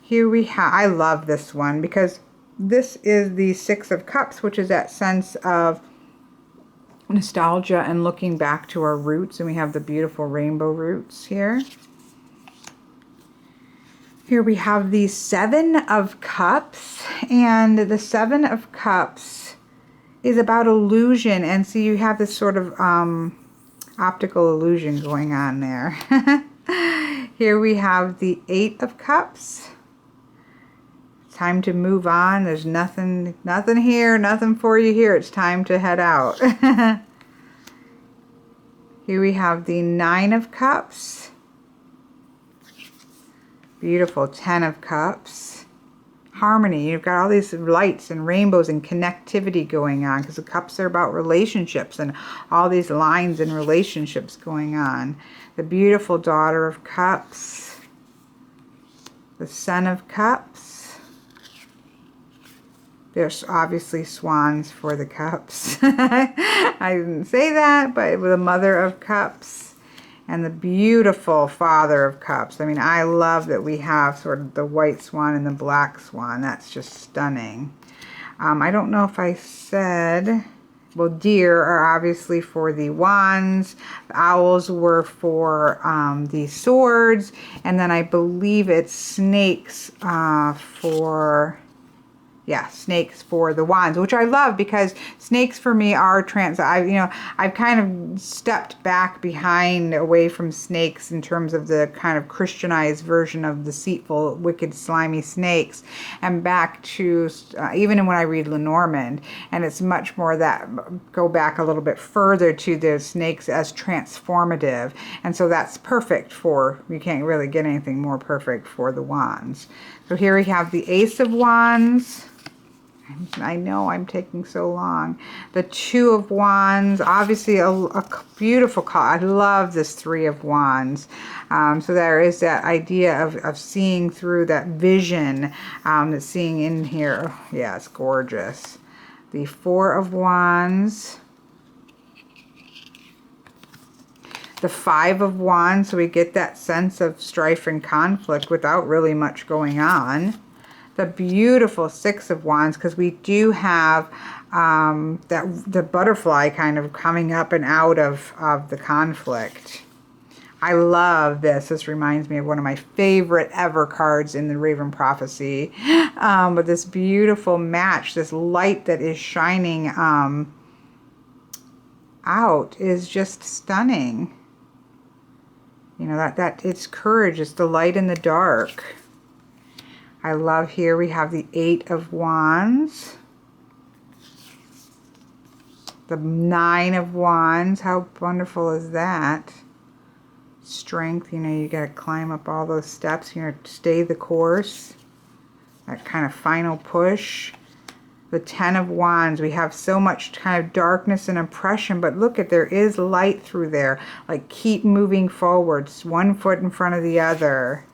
Speaker 1: Here we have, I love this one because this is the 6 of Cups, which is that sense of nostalgia and looking back to our roots, and we have the beautiful rainbow roots here. Here we have the 7 of Cups, and the 7 of Cups is about illusion, and so you have this sort of optical illusion going on there. Here we have the 8 of Cups. Time to move on. There's nothing here, nothing for you here. It's time to head out. Here we have the 9 of Cups. Beautiful 10 of Cups. Harmony. You've got all these lights and rainbows and connectivity going on, because the cups are about relationships and all these lines and relationships going on. The beautiful Daughter of Cups. The Son of Cups. There's obviously swans for the cups. I didn't say that, but with the Mother of Cups and the beautiful Father of Cups. I mean, I love that we have sort of the white swan and the black swan. That's just stunning. I don't know if I said, well, deer are obviously for the wands. The owls were for the swords. And then I believe it's snakes for... yeah, snakes for the wands, which I love because snakes for me are I've kind of stepped back behind, away from snakes in terms of the kind of Christianized version of deceitful, wicked, slimy snakes, and back to even when I read Lenormand, and it's much more that go back a little bit further to the snakes as transformative, and so that's perfect for, you can't really get anything more perfect for the wands. So here we have the Ace of Wands. I know I'm taking so long. The Two of Wands, obviously a beautiful card. I love this Three of Wands. So there is that idea of seeing through that vision that's seeing in here. Yeah, it's gorgeous. The Four of Wands. The Five of Wands, so we get that sense of strife and conflict without really much going on. The beautiful Six of Wands, because we do have the butterfly kind of coming up and out of the conflict. I love this. This reminds me of one of my favorite ever cards in the Raven Prophecy. But this beautiful match, this light that is shining out is just stunning. You know, that it's courage. It's the light in the dark. I love here we have the Eight of Wands. The Nine of Wands. How wonderful is that? Strength, you know, you got to climb up all those steps. You know, stay the course. That kind of final push. The Ten of Wands, we have so much kind of darkness and oppression, but look at, there is light through there. Like, keep moving forwards, one foot in front of the other.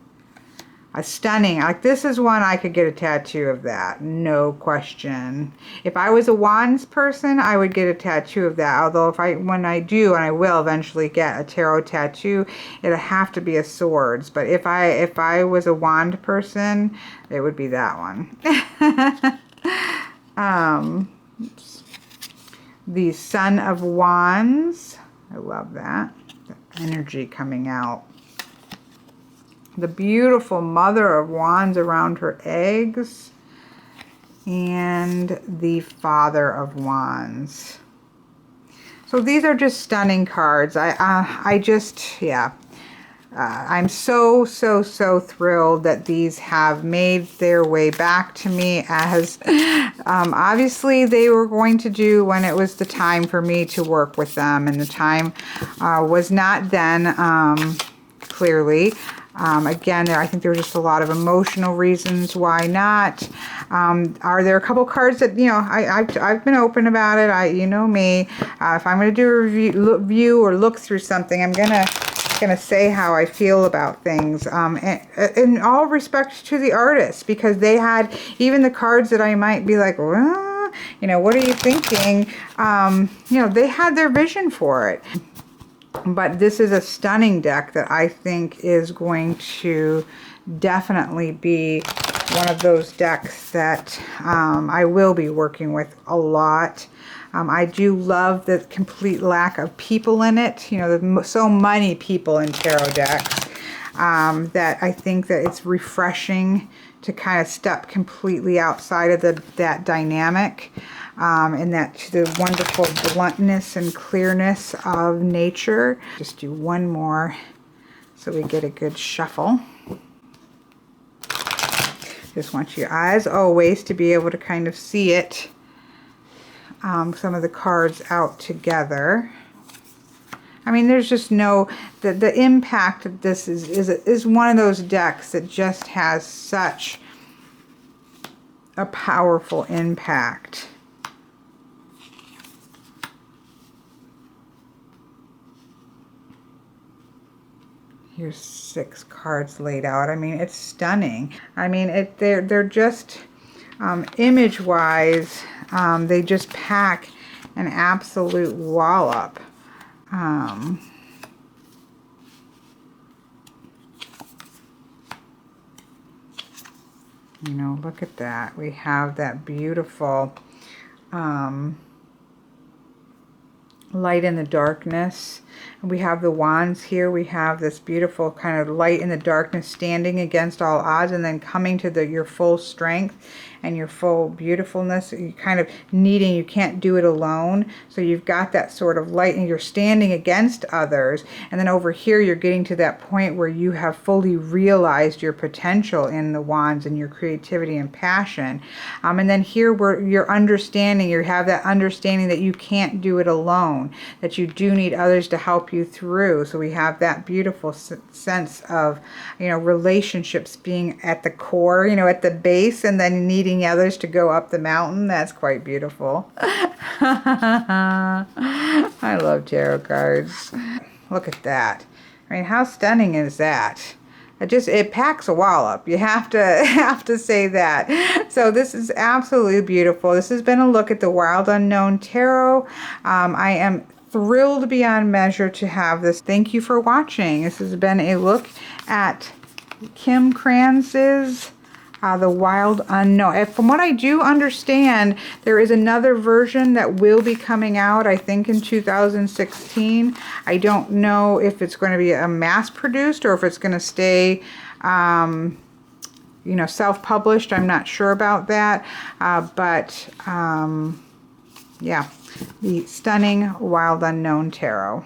Speaker 1: A stunning, like this is one I could get a tattoo of that, no question. If I was a Wands person, I would get a tattoo of that. Although when I do, and I will eventually get a tarot tattoo, it'll have to be a swords. But if I was a wand person, it would be that one. The Son of Wands. I love that. The energy coming out. The beautiful Mother of Wands around her eggs. And the Father of Wands. So these are just stunning cards. I'm so thrilled that these have made their way back to me, as obviously they were going to do when it was the time for me to work with them, and the time was not then, clearly. Again, I think there were just a lot of emotional reasons why not. Are there a couple cards that, you know, I've been open about it. You know me. If I'm going to do a review or look through something, I'm going to say how I feel about things, in all respect to the artists, because they had, even the cards that I might be like, well, you know, what are you thinking? You know, they had their vision for it. But this is a stunning deck that I think is going to definitely be one of those decks that I will be working with a lot. I do love the complete lack of people in it. You know, there's so many people in tarot decks that I think that it's refreshing to kind of step completely outside of that dynamic. And the wonderful bluntness and clearness of nature. Just do one more so we get a good shuffle. Just want you, as always, to be able to kind of see it, some of the cards out together. I mean, there's just no, the impact of this is one of those decks that just has such a powerful impact. Here's 6 cards laid out. I mean, it's stunning. I mean, they're just image-wise, they just pack an absolute wallop. You know, look at that. We have that beautiful light in the darkness. And we have the wands here. We have this beautiful kind of light in the darkness standing against all odds, and then coming to your full strength and your full beautifulness. You kind of needing, you can't do it alone. So you've got that sort of light and you're standing against others. And then over here, you're getting to that point where you have fully realized your potential in the wands and your creativity and passion. And then here where you're understanding, you have that understanding that you can't do it alone, that you do need others to help help you through. So we have that beautiful sense of, you know, relationships being at the core, you know, at the base, and then needing others to go up the mountain. That's quite beautiful. I love tarot cards. Look at that. I mean, how stunning is that? It packs a wallop. You have to say that. So this is absolutely beautiful. This has been a look at the Wild Unknown Tarot. I am thrilled beyond measure to have this. Thank you for watching. This has been a look at Kim Kranz's The Wild Unknown. And from what I do understand, there is another version that will be coming out, I think in 2016. I don't know if it's going to be a mass-produced or if it's going to stay, you know, self-published. I'm not sure about that. Yeah, the stunning Wild Unknown Tarot.